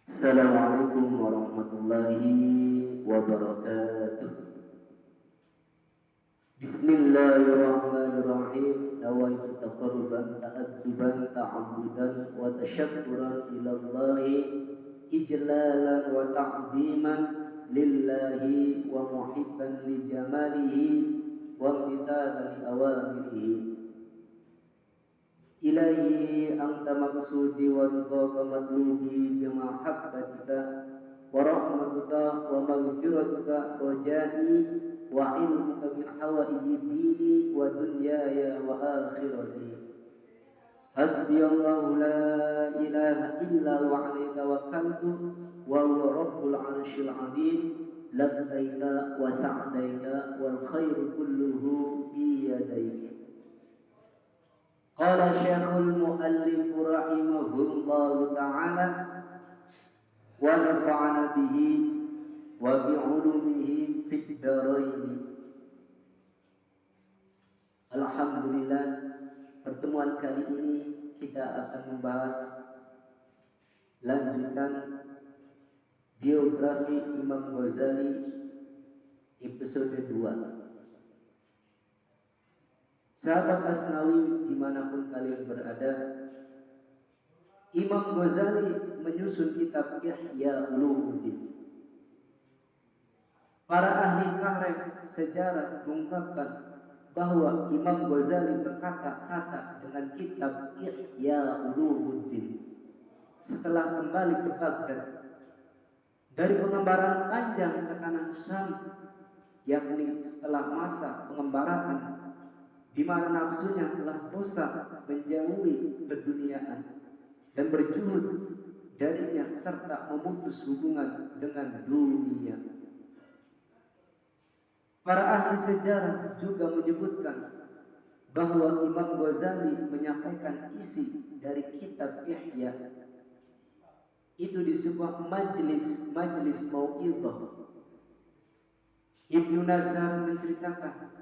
Assalamualaikum warahmatullahi wabarakatuh. Bismillahirrahmanirrahim. Nawaitu taqarruban ta'adduban ta'abudan wa tasyakkuran ilallahi ijlalan wa ta'ziman lillahi wa muhibban li jamalihi wa imtithalan li awamirihi. Ilahi anta maqsudi wa ridhaka matlubi bima habbatika wa rahmatuka wa maghfiratuka rajai wa ilmuka min hawaiji dini wa dunyaya wa akhirati. Hasbiyallahu la ilaha illa wa alayhi tawakkaltu wa huwa rabbul arsyil azim. Labbaika wa sa'daika wal khairu kulluhu fi yadayka. Qala Syekhul Muallif rahimahullahu ta'ala wa nafa'ana bihi wa bi'ulumihi fid dharain. Alhamdulillah, pertemuan kali ini kita akan membahas lanjutan biografi Imam Ghazali episode 2. Sahabat Asnawi dimanapun kalian berada, Imam Ghazali menyusun kitab Ihya Ulumuddin. Para ahli tarikh sejarah mengungkapkan bahwa Imam Ghazali berkata-kata dengan kitab Ihya Ulumuddin setelah kembali ke Baghdad dari pengembaraan panjang ke tanah Syam, yakni setelah masa pengembaraan di mana nafsunya telah bosan menjauhi keduniaan dan berjuhud darinya serta memutus hubungan dengan dunia. Para ahli sejarah juga menyebutkan bahwa Imam Ghazali menyampaikan isi dari kitab Ihya itu di sebuah majlis mau'idhah. Ibnu Nazar menceritakan,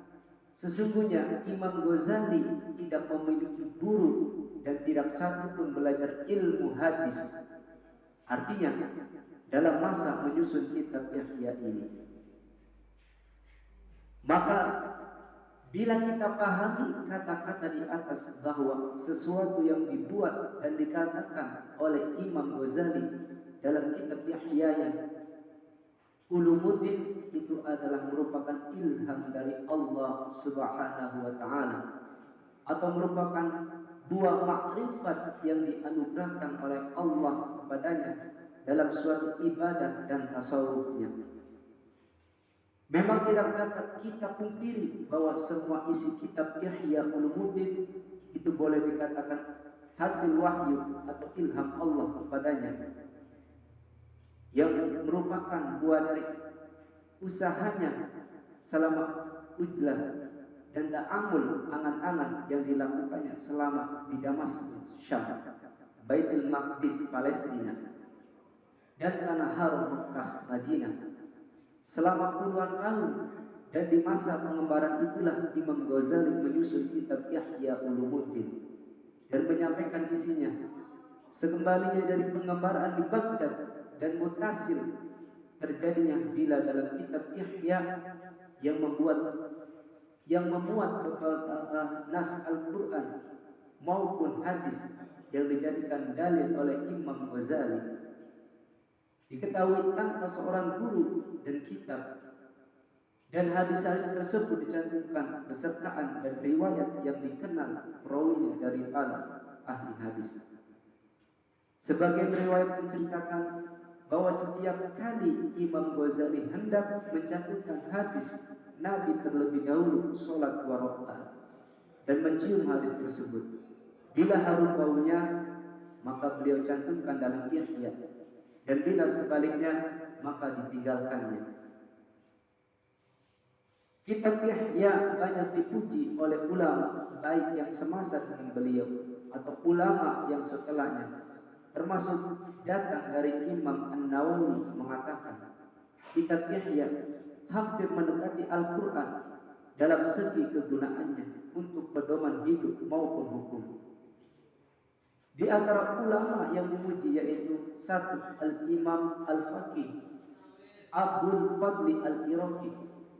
sesungguhnya Imam Ghazali tidak memiliki guru dan tidak satu pun belajar ilmu hadis. Artinya, dalam masa menyusun kitab Ihya ini, maka bila kita pahami kata-kata di atas bahwa sesuatu yang dibuat dan dikatakan oleh Imam Ghazali dalam kitab Ihya Ulumuddin itu adalah merupakan ilham dari Allah Subhanahu wa ta'ala, atau merupakan buah makrifat yang dianugerahkan oleh Allah kepadanya dalam suatu ibadah dan tasawufnya. Memang tidak dapat kita pungkiri bahwa semua isi kitab Ihya Ulumuddin itu boleh dikatakan hasil wahyu atau ilham Allah kepadanya, yang merupakan buah dari usahanya selama ujlah dan ta'amul angan-angan yang dilakukannya selama di Damaskus, Syam, Baitul Maqdis, Palestina, dan tanah harum Mekah, Madinah selama puluhan tahun. Dan di masa pengembaraan itulah Imam Ghazali menyusun kitab Ihya Ulumuddin dan menyampaikan isinya. Sekembalinya dari pengembaraan di Baghdad dan Mutasil, terjadinya bila dalam kitab Ihya yang memuat beberapa nas Al-Quran maupun hadis yang dijadikan dalil oleh Imam Ghazali, diketahui tanpa seorang guru dan kitab, dan hadis-hadis tersebut dicantumkan besertaan dan riwayat yang dikenal perawinya dari para ahli hadis. Sebagian riwayat menceritakan bahwa setiap kali Imam Ghazali hendak mencantumkan hadis Nabi terlebih dahulu sholat 2 rakaat dan mencium hadis tersebut, bila harum baunya maka beliau cantumkan dalam Ihya, dan bila sebaliknya maka ditinggalkannya. Kitab Ihya banyak dipuji oleh ulama baik yang semasa dengan beliau atau ulama yang setelahnya, termasuk datang dari Imam An-Nawawi mengatakan kitab Ihya hampir mendekati Al-Quran dalam segi kegunaannya untuk pedoman hidup maupun hukum. Di antara ulama yang memuji yaitu satu Al-Imam Al-Faqih Abdul Fadli Al-Iraqi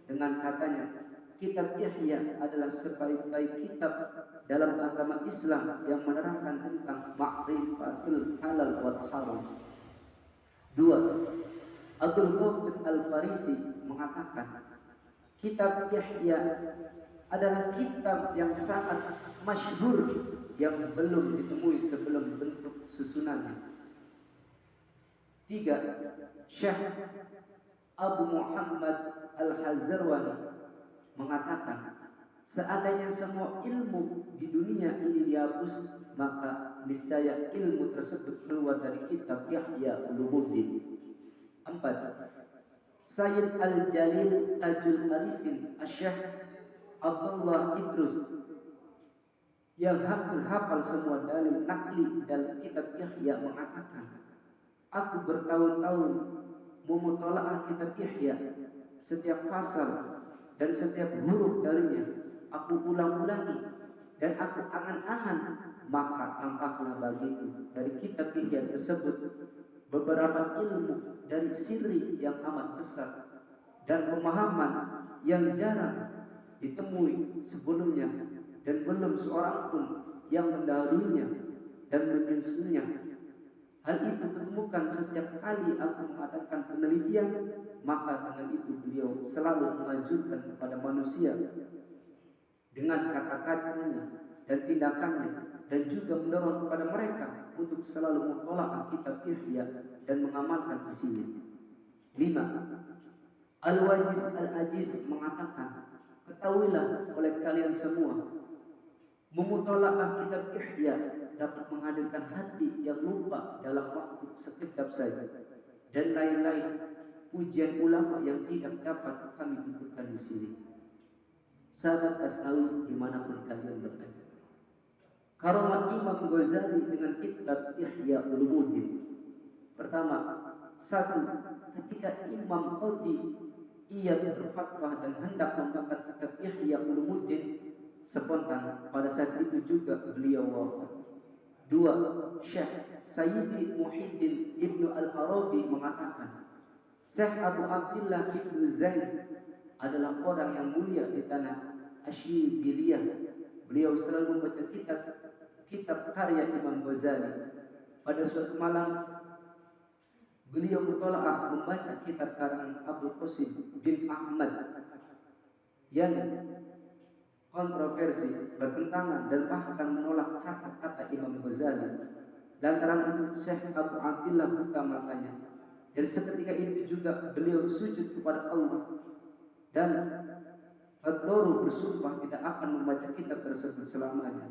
dengan katanya, kitab Ihya adalah sebaik-baik kitab dalam agama Islam yang menerangkan tentang ma'rifatul halal wal haram. Dua, Abdul Ghafir Al-Farisi mengatakan, kitab Ihya adalah kitab yang sangat masyhur yang belum ditemui sebelum bentuk susunannya. Tiga, Syekh Abu Muhammad Al-Hazarwani mengatakan, seandainya semua ilmu di dunia ini dihapus, maka niscaya ilmu tersebut keluar dari kitab Ihya Ulumuddin. 4. Sayyid Al-Jalil Tajul Arifin Asy-Syaikh Abdullah Idrus yang hampir hafal semua dalil nakli dalam kitab Ihya mengatakan, aku bertahun-tahun memutolaah kitab Ihya, setiap pasal dan setiap huruf darinya aku ulang-ulangi dan aku angan-angan, maka tampaklah bagiku dari kitab Ihya tersebut beberapa ilmu dari sirri yang amat besar dan pemahaman yang jarang ditemui sebelumnya dan belum seorang pun yang mendahulunya dan menyusunnya. Hal itu kutemukan setiap kali aku mengadakan penelitian, maka dengan itu beliau selalu mengajukan kepada manusia dengan kata-katanya dan tindakannya, dan juga mendorong kepada mereka untuk selalu mentolaah kitab Ihya dan mengamalkan isinya. 5. Al-Wajiz Al-Ajiz mengatakan, ketahuilah oleh kalian semua, memutolaah kitab Ihya dapat menghadirkan hati yang lupa dalam waktu sekejap saja, dan lain-lain pujian ulama yang tidak dapat kami tuturkan di sini. Sahabat Asnawi dimanapun kalian berada, karomat Imam Ghazali dengan kitab Ihya Ulumuddin. Pertama, satu, ketika Imam Qadhi ia berfatwa dan hendak membakar kitab Ihya Ulumuddin, spontan pada saat itu juga beliau wafat. 2. Syekh Sayyidi Muhyiddin Ibnu Al-Arabi mengatakan, Syekh Abu Abdillah Ibnu Zain adalah orang yang mulia di tanah Asy'ariyah. Beliau selalu membaca kitab karya Imam Ghazali. Pada suatu malam beliau mutolaah membaca kitab karangan Abdul Qasim bin Ahmad yang kontroversi, bertentangan dan bahkan menolak kata-kata Imam Ghazali. Lantaran itu Syekh Abu Abdillah buka matanya, dan seketika itu juga beliau sujud kepada Allah dan Ad-Doru bersumpah tidak akan membaca kitab tersebut selamanya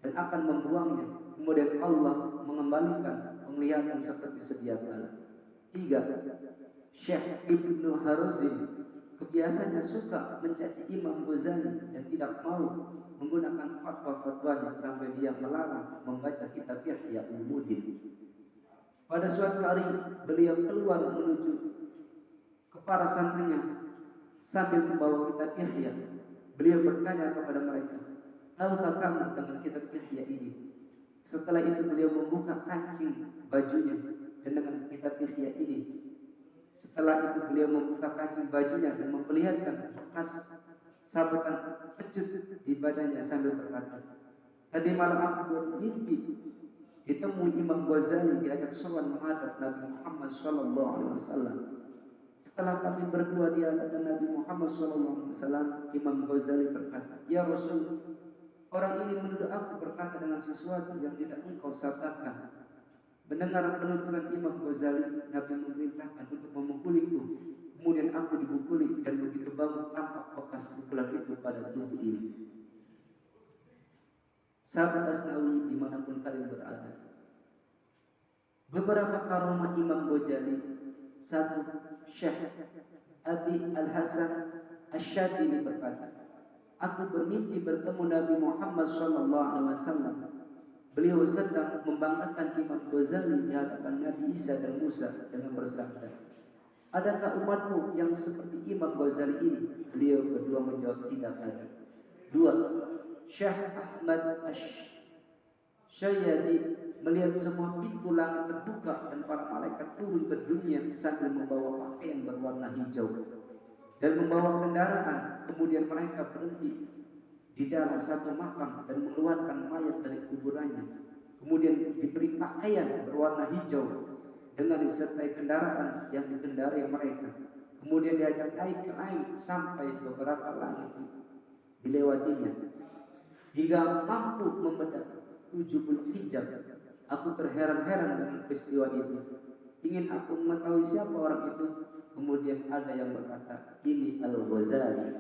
dan akan membuangnya. Kemudian Allah mengembalikan penglihatan seperti sedia kala. 3. Syekh Ibnu Haruzim kebiasaannya suka mencaci Imam Ghazali dan tidak mau menggunakan fatwa-fatwanya sampai dia melarang membaca kitab Ihya Ulumuddin. Pada suatu hari beliau keluar menuju ke para santrinya sambil membawa kitab Ihya. Beliau bertanya kepada mereka, tahukah kamu dengan kitab Ihya ini? Setelah itu beliau membuka kancing bajunya dan dengan kitab Ihya ini. Setelah itu beliau membuka kancing bajunya dan memperlihatkan bekas sabetan pecut di badannya sambil berkata, tadi malam aku bermimpi ditemui Imam Ghazali diajak sowan menghadap Nabi Muhammad SAW. Setelah kami berdua di hadapan Nabi Muhammad SAW, Imam Ghazali berkata, ya Rasul, orang ini menuduh aku berkata dengan sesuatu yang tidak engkau sabdakan. Mendengar penuturan Imam Ghazali, Nabi memerintahkan untuk memukuliku. Kemudian aku dipukuli dan begitu bangun tampak bekas pukulan itu pada tubuh ini. Sahabat Asnawi dimanapun kalian berada, beberapa karomah Imam Ghazali. 1. Syekh Abi Al-Hasan Asy-Syadzili berkata, aku bermimpi bertemu Nabi Muhammad SAW. Beliau sedang membanggakan Imam Ghazali di hadapan Nabi Isa dan Musa dengan bersabda, adakah umatmu yang seperti Imam Ghazali ini? Beliau berdua menjawab, tidak ada. 2. Syekh Ahmad Asy-Syayyadi melihat semua pintu langit terbuka dan para malaikat turun ke dunia sambil membawa pakaian berwarna hijau dan membawa kendaraan. Kemudian mereka berhenti di dalam satu makam dan mengeluarkan mayat dari kuburannya. Kemudian diberi pakaian berwarna hijau dengan disertai kendaraan yang dikendarai mereka. Kemudian diajak naik ke langit sampai beberapa langit dilewatinya hingga mampu membedah 70 hijab. Aku terheran-heran dengan peristiwa itu. Ingin aku mengetahui siapa orang itu. Kemudian ada yang berkata, ini Al-Ghazali.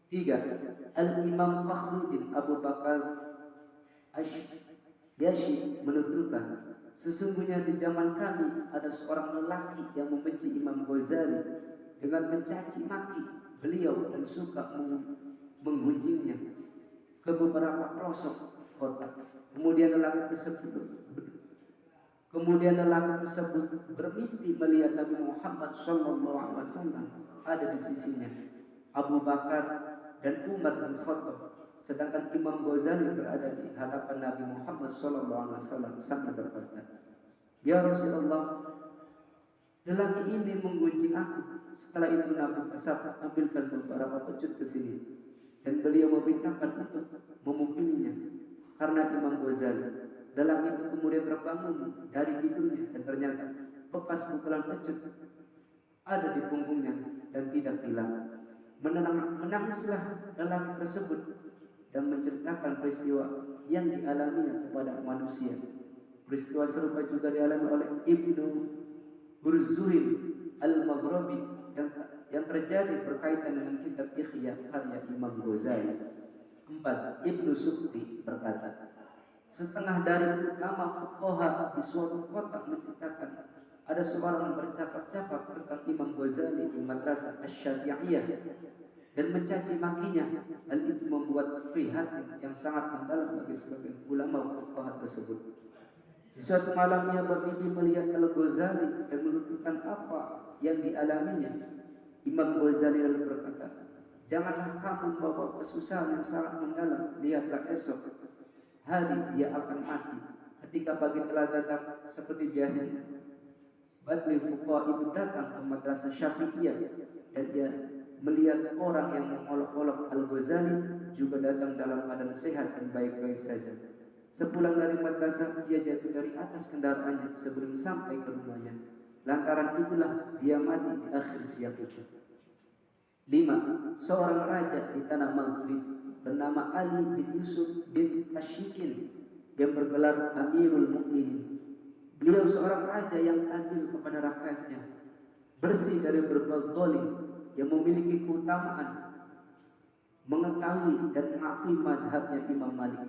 3. Al-Imam Fakhruddin Abu Bakar Asy-Syafi'i menuturkan, sesungguhnya di zaman kami ada seorang lelaki yang membenci Imam Ghazali dengan mencaci maki beliau dan suka menggunjingnya ke beberapa pelosok kota. Kemudian lelaki tersebut bermimpi melihat Nabi Muhammad SAW ada di sisinya, Abu Bakar dan Umar bin Khattab, sedangkan Imam Ghazali berada di hadapan Nabi Muhammad SAW sambil berkata, ya Rasulullah, lelaki ini menggunjing aku. Setelah itu Nabi bersabda, ambilkan beberapa pecut ke sini, dan beliau memerintahkan untuk memukulinya karena Imam Ghazali. Lelaki itu kemudian terbangun dari tidurnya dan ternyata bekas pukulan pecut ada di punggungnya dan tidak hilang. Menangislah lelaki tersebut dan menceritakan peristiwa yang dialaminya kepada manusia. Peristiwa serupa juga dialami oleh Ibnu Burzuhil Al-Maghribi yang terjadi berkaitan dengan kitab Ihya karya Imam Ghazali. 4. Ibnu Subki berkata, setengah dari ulama fuqaha di suatu kota menceritakan ada seorang bercakap-cakap tentang Imam Ghazali di madrasah Asy-Syafi'iyah dan mencaci makinya. Hal itu membuat prihatin yang sangat mendalam bagi sebagian ulama fuqaha tersebut. Di suatu malam ia bermimpi melihat Al-Ghazali dan menuturkan apa yang dialaminya. Imam Ghazali lalu berkata, janganlah kamu membawa kesusahan yang sangat mendalam. Lihatlah esok hari dia akan mati. Ketika pagi telah datang seperti biasanya, Badli Fuqaha itu datang ke madrasah Syafi'iyah dan dia melihat orang yang mengolok-olok Al-Ghazali juga datang dalam keadaan sehat dan baik-baik saja. Sepulang dari madrasah dia jatuh dari atas kendaraannya sebelum sampai ke rumahnya. Lantaran itulah dia mati di akhir siang itu. 5. Seorang raja di tanah Maghrib bernama Ali bin Yusuf bin Tashyikin yang bergelar Amirul Mukminin. Beliau seorang raja yang adil kepada rakyatnya, bersih dari berbuat zalim, yang memiliki keutamaan, mengetahui dan mengakui madhabnya Imam Malik.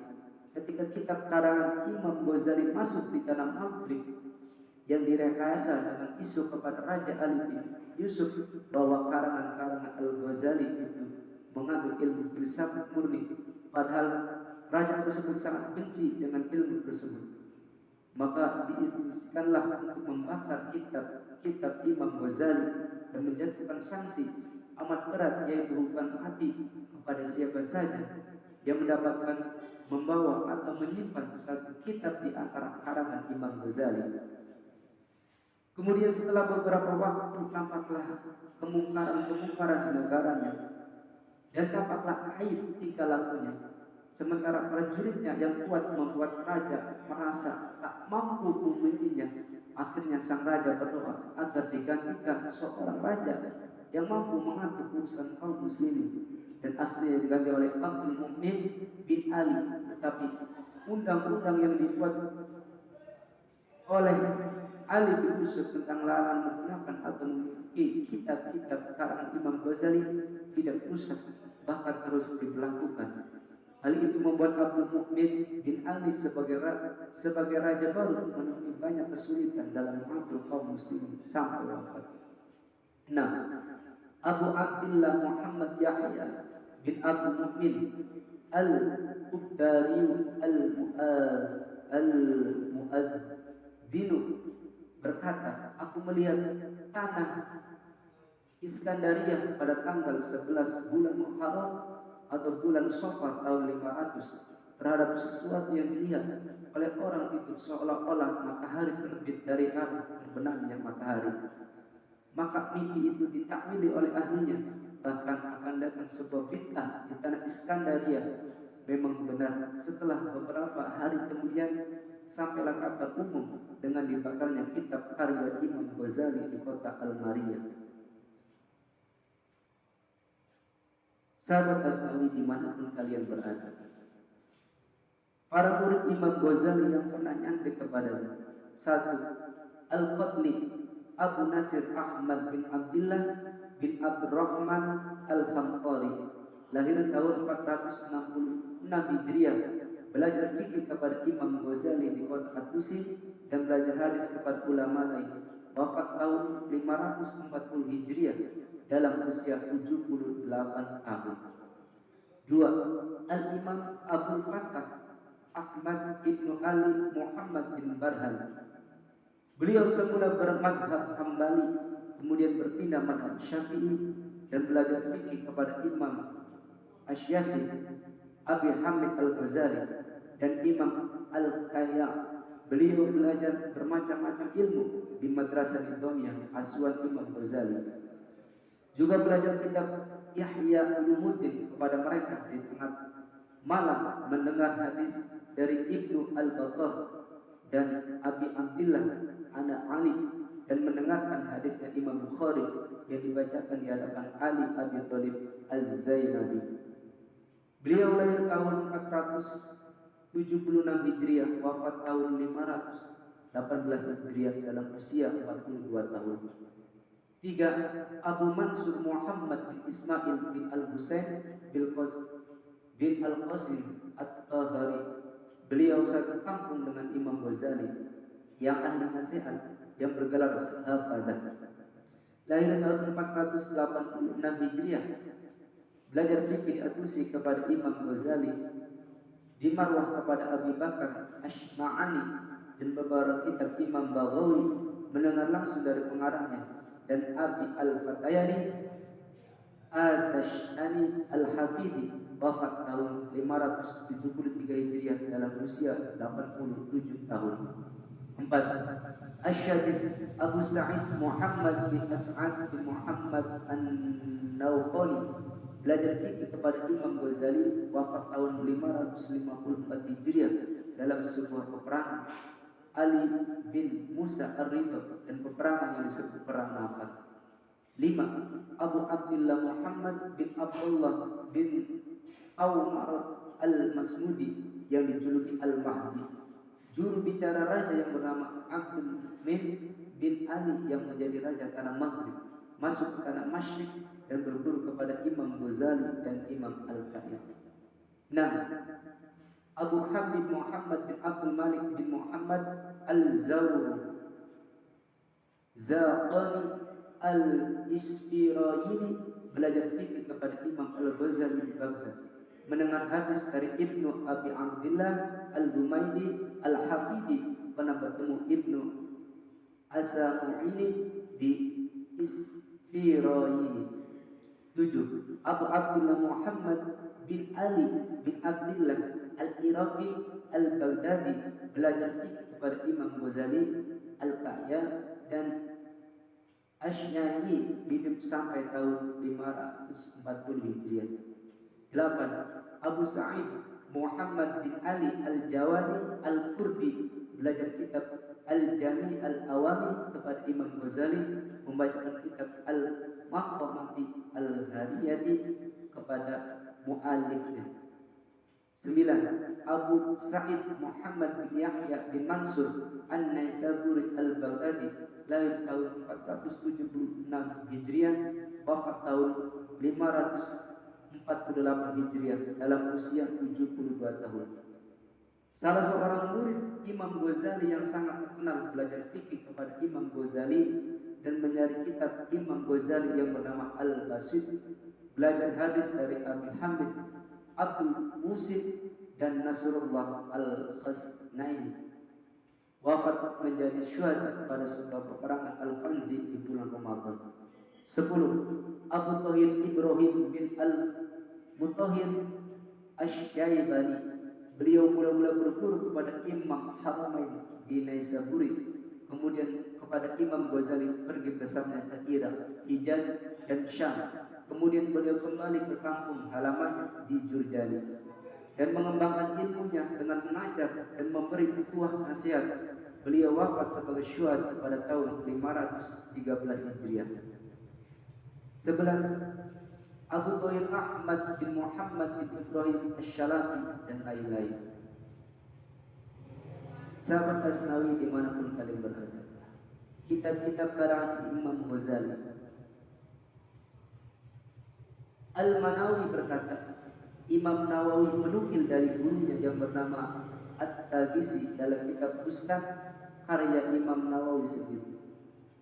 Ketika kitab karangan Imam Ghazali masuk di tanah Maghrib yang direkayasa dengan isu kepada Raja Ali bin Yusuf bahwa karangan-karangan Al-Ghazali itu mengambil ilmu filsafat murni, padahal raja tersebut sangat benci dengan ilmu tersebut, maka diinstruksikanlah untuk membakar kitab Imam Ghazali dan menjatuhkan sanksi amat berat, yaitu hukuman mati kepada siapa saja yang mendapatkan, membawa atau menyimpan satu kitab di antara karangan Imam Ghazali. Kemudian setelah beberapa waktu tampaklah kemungkaran-kemungkaran di negaranya dan tampaklah aib tingkah lakunya. Sementara prajuritnya yang kuat membuat raja merasa tak mampu memimpinya. Akhirnya sang raja berdoa agar digantikan seorang raja yang mampu mengatur urusan kaum muslimin, dan akhirnya diganti oleh Abdul Mukmin bin Ali. Tetapi undang-undang yang dibuat oleh Ali bin Yusuf tentang larangan menggunakan atau memiliki kitab-kitab karangan Imam Ghazali tidak rusak, bahkan terus diberlakukan. Hal itu membuat Abdul Mukmin bin Ali sebagai raja baru menemui banyak kesulitan dalam mengatur kaum muslimin sampai wafat. Nah, Abu Abdullah Muhammad Yahya bin Abdul Mukmin Al-Ubdari Al-Mu'adzinu berkata, aku melihat tanah Iskandariyah pada tanggal 11 bulan Muharram atau bulan Safar tahun 500 terhadap sesuatu yang dilihat oleh orang itu seolah-olah matahari terbit dari arah terbenamnya matahari. Maka mimpi itu ditakwili oleh ahlinya. Bahkan akan datang sebuah bid'ah di tanah Iskandaria. Memang benar, setelah beberapa hari kemudian sampailah kabar umum dengan dibakarnya kitab karya Imam Ghazali di kota Al-Mariyah. Sahabat Asnawi dimanapun kalian berada, para murid Imam Ghazali yang pernah nyampe kepadanya: 1. Al-Qadli Abu Nasir Ahmad bin Abdullah bin Abdurrahman Al-Hamqari, lahir tahun 466 Hijriah, belajar fikih kepada Imam Ghazali di kota At-Tusi dan belajar hadis kepada ulama lain. Wafat tahun 540 Hijriah dalam usia 78 tahun. 2. Al-Imam Abdul Fattah Ahmad ibnu Ali Muhammad bin Barhan. Beliau semula bermadhab Hambali, kemudian berpindah madhab Syafi'i dan belajar fikih kepada Imam Asy-Syafi'i, Abi Hamid Al-Ghazali dan Imam Al-Kayya. Beliau belajar bermacam-macam ilmu di Madrasah Nizamiyah asuhan Imam Ghazali. Juga belajar kitab Ihya Ulumuddin kepada mereka di tengah malam, mendengar hadis dari Ibnu Al-Battar dan Abi Abdillah Ana Ali dan mendengarkan hadisnya Imam Bukhari yang dibacakan di hadapan Ali Abi Thalib Az-Zainabi. Beliau lahir tahun 476 Hijriah, wafat tahun 518 Hijriah dalam usia 42 tahun. 3. Abu Mansur Muhammad bin Ismail bin Al-Husain bin Al-Qasim At-Tahari. Beliau satu kampung dengan Imam Ghazali yang ahli nasihat yang bergelar hafadah. Lahir tahun 486 Hijriah, belajar fikih At-Tusi kepada Imam Ghazali, di Marwah kepada Abi Bakar Ashma'ani dan beberapa kitab Imam Baghawi, mendengar langsung dari pengarangnya, dan Abi Al-Fatayani Ad-Dashani Al-Hafidhi, wafat tahun 573 Hijriah dalam usia 87 tahun. 4. Asy-Syadid Abu Sa'id Muhammad bin As'ad bin Muhammad An-Nawqani, belajar fikih kepada Imam Ghazali, wafat tahun 554 Hijriah dalam sebuah peperangan Ali bin Musa Ar-Ridha dan peperangan yang disebut perang Nafar. 5. Abu Abdullah Muhammad bin Abdullah bin Aumarat Al-Masmudi yang dijuluki Al-Mahdi, juru bicara raja yang bernama Abdul Min bin Ali yang menjadi raja tanah Maghrib, masuk ke tanah Masyriq dan berguru kepada Imam Ghazali dan Imam Al-Kayya. 6. Abu Habib Muhammad bin Abdul Malik bin Muhammad Al-Zawqani Al-Isfirayini, belajar fikih kepada Imam Al-Ghazali di Baghdad, mendengar hadis dari Ibnu Abi Abdillah Al-Humaydi Al-Hafidi, pernah bertemu Ibnu Asamu'ini di Isfirayini. 7. Abu Abdullah Muhammad bin Ali bin Abdillah Al-Iraqi Al-Baghdadi, belajar fikih kepada Imam Ghazali, Al-Kayya dan Asy-Syafi'i, hidup sampai tahun 540 Hijriah. 8. Abu Sa'id Muhammad bin Ali Al-Jawani Al-Kurdi, belajar kitab Al-Jami' Al-Awami kepada Imam Ghazali, membacakan kitab Al-Maqamati Al-Hariyati kepada mu'allifnya. 9. Abu Sa'id Muhammad bin Yahya bin Mansur An-Naisaburi Al-Baghdadi, lahir tahun 476 Hijriah, wafat tahun 548 Hijriah dalam usia 72 tahun. Salah seorang murid Imam Ghazali yang sangat terkenal belajar fikih kepada Imam Ghazali dan mencari kitab Imam Ghazali yang bernama Al-Basit, belajar hadis dari Abi Hamid Abdul Musid dan Nasrullah Al-Khasnaini, wafat menjadi syuhada pada sebuah peperangan Al-Fanzi di bulan Ramadan. 10. Abu Thahir Ibrahim bin Al-Mutahhir Asy-Syaibani, beliau mula-mula berguru kepada Imam Haramain di Naisaburi, kemudian kepada Imam Ghazali pergi bersamanya ke Irak, Hijaz dan Syam. Kemudian beliau kembali ke kampung halamannya di Jurjani dan mengembangkan ilmunya dengan mengajar dan memberi petuah nasihat. Beliau wafat sebagai syuhada pada tahun 513 Hijriah. 11. Abu Thayyib Ahmad bin Muhammad bin Ibrahim Asy-Syalafi dan lain-lain. Sahabat Asnawi dimanapun kalian berada, kitab-kitab karangan Imam Ghazali. Al-Manawi berkata, Imam Nawawi menukil dari gurunya yang bernama At-Tabisi dalam kitab Bustah karya Imam Nawawi sendiri.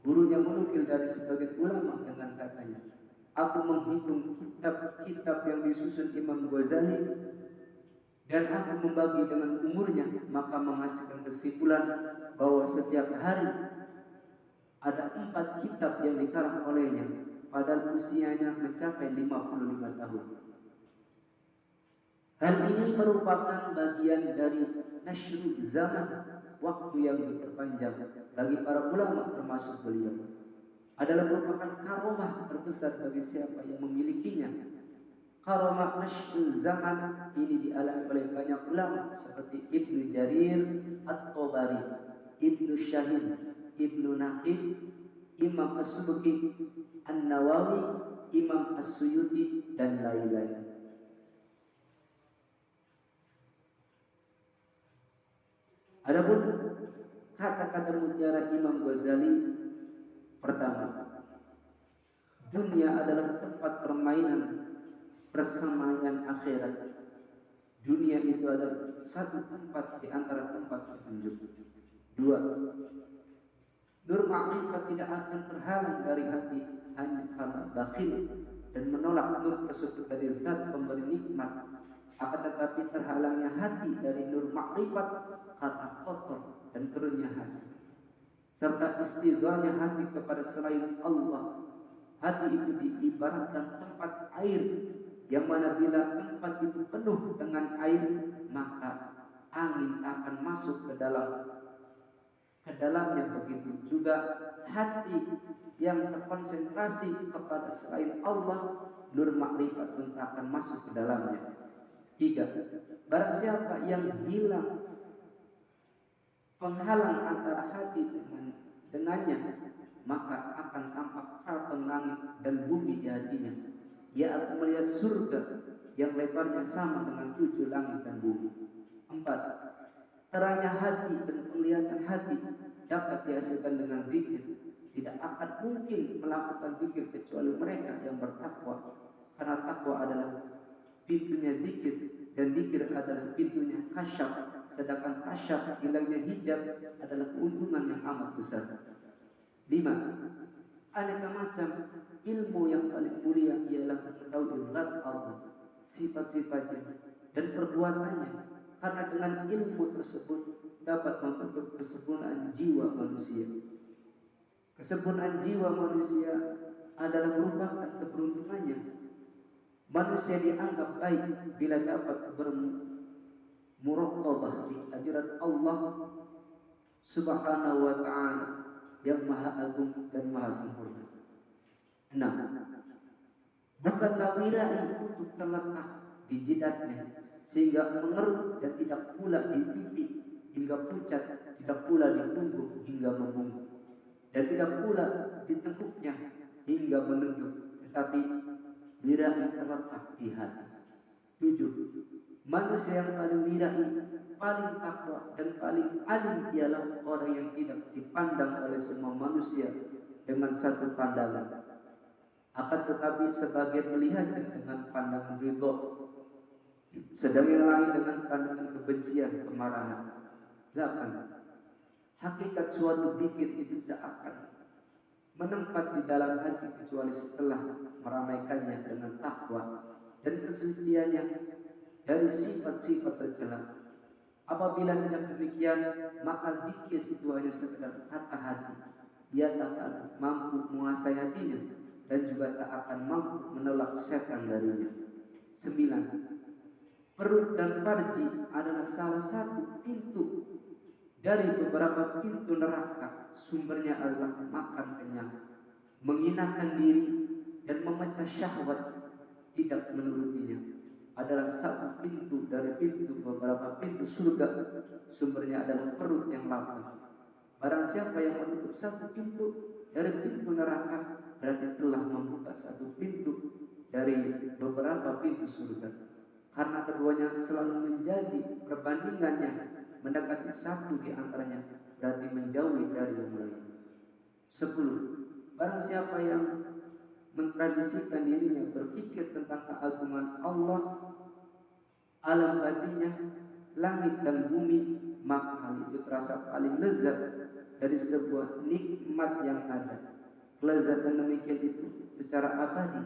Gurunya menukil dari sebagian ulama dengan katanya, aku menghitung kitab-kitab yang disusun Imam Ghazali dan aku membagi dengan umurnya, maka menghasilkan kesimpulan bahwa setiap hari ada 4 kitab yang dikarang olehnya, padahal usianya mencapai 55 tahun. Hal ini merupakan bagian dari nasyru zaman, waktu yang diperpanjang bagi para ulama termasuk beliau. Adalah merupakan karomah terbesar bagi siapa yang memilikinya. Karomah nasyru zaman ini dialami oleh banyak ulama seperti Ibnu Jarir At-Tabari, Ibnu Syahid, Ibnu Naqib, Imam As-Subki, An-Nawawi, Imam As-Suyuti dan lain-lain. Adapun kata-kata mutiara Imam Ghazali, pertama, dunia adalah tempat permainan persemaian akhirat. Dunia itu adalah satu tempat di antara tempat petunjuk. 2. Nur ma'rifat tidak akan terhalang dari hati hanya karena bakhil dan menolak nur tersebut dari zat pemberi nikmat, akan tetapi terhalangnya hati dari nur ma'rifat karena kotor dan keruhnya hati, serta istighalnya hati kepada selain Allah. Hati itu diibaratkan tempat air, yang mana bila tempat itu penuh dengan air, maka angin akan masuk ke dalamnya. Begitu juga hati yang terkonsentrasi kepada selain Allah, nur makrifat pun akan masuk ke dalamnya. 3. Barang siapa yang hilang penghalang antara hati dengannya, maka akan tampak keraton langit dan bumi di hatinya. Ia akan melihat surga yang lebarnya sama dengan 7 langit dan bumi. 4. Terangnya hati dan penglihatan hati dapat dihasilkan dengan zikir. Tidak akan mungkin melakukan zikir kecuali mereka yang bertakwa, karena takwa adalah pintunya zikir dan zikir adalah pintunya kasyaf. Sedangkan kasyaf, hilangnya hijab, adalah keuntungan yang amat besar. 5. Aneka macam ilmu yang paling mulia ialah mengetahui zat Allah, sifat-sifatnya dan perbuatannya, karena dengan ilmu tersebut dapat membentuk kesempurnaan jiwa manusia. Kesempurnaan jiwa manusia adalah merupakan keberuntungannya. Manusia dianggap baik bila dapat muraqabah di hadirat Allah Subhanahu wa ta'ala yang maha agung dan maha sempurna. 6. Bukanlah wirai untuk terletak di jidatnya sehingga mengerut dan tidak pula di pipi hingga pucat, tidak pula di punggung hingga membungkuk, dan tidak pula di tengkuknya hingga menunduk, tetapi wirai terletak di hati. 7. Manusia yang paling wirai, paling takwa dan paling alim ialah orang yang tidak dipandang oleh semua manusia dengan satu pandangan, akan tetapi sebagian melihatnya dengan pandangan ridho, sedang yang lain dengan pandangan kebencian, kemarahan. 8. Hakikat suatu zikir itu tidak akan menempat di dalam hati kecuali setelah meramaikannya dengan takwa dan kesuciannya dari sifat-sifat tercela. Apabila tidak demikian, maka zikir itu hanya sekedar kata hati. Ia tak akan mampu menguasai hatinya dan juga tak akan mampu menolak setan darinya. 9. perut dan farji adalah salah satu pintu dari beberapa pintu neraka. Sumbernya adalah makan kenyang, menghinakan diri, dan memecah syahwat tidak menurutinya. Adalah satu pintu dari beberapa pintu surga. Sumbernya adalah perut yang lapar. Barang siapa yang menutup satu pintu dari pintu neraka, berarti telah membuka satu pintu dari beberapa pintu surga. Karena keduanya selalu menjadi perbandingannya, mendekati satu di antaranya, berarti menjauhi dari yang lain. 10. Barang siapa yang mentradisikan dirinya berpikir tentang keagungan Allah, alam batinnya, langit dan bumi, maka hal itu terasa paling lezat dari sebuah nikmat yang ada. Kelezatan demikian itu secara abadi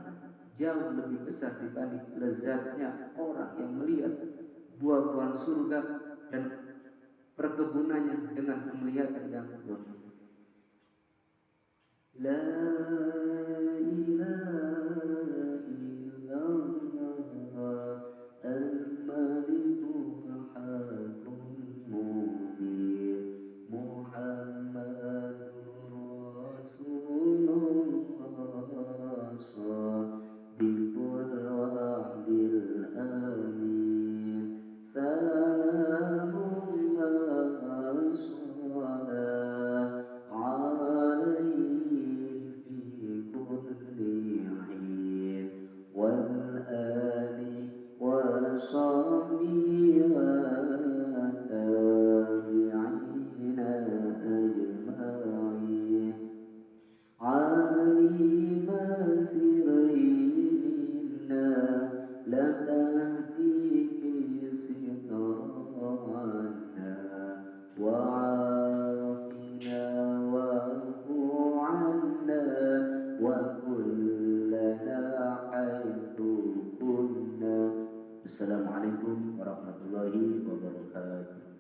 jauh lebih besar dibanding lezatnya orang yang melihat buah-buahan surga dan perkebunannya dengan penglihatan yang buruk. La ilaha illallah al-malikul haqqul mubin Muhammadur Rasulullah shadiqul wa'dil amin salamullah Assalamualaikum warahmatullahi wabarakatuh.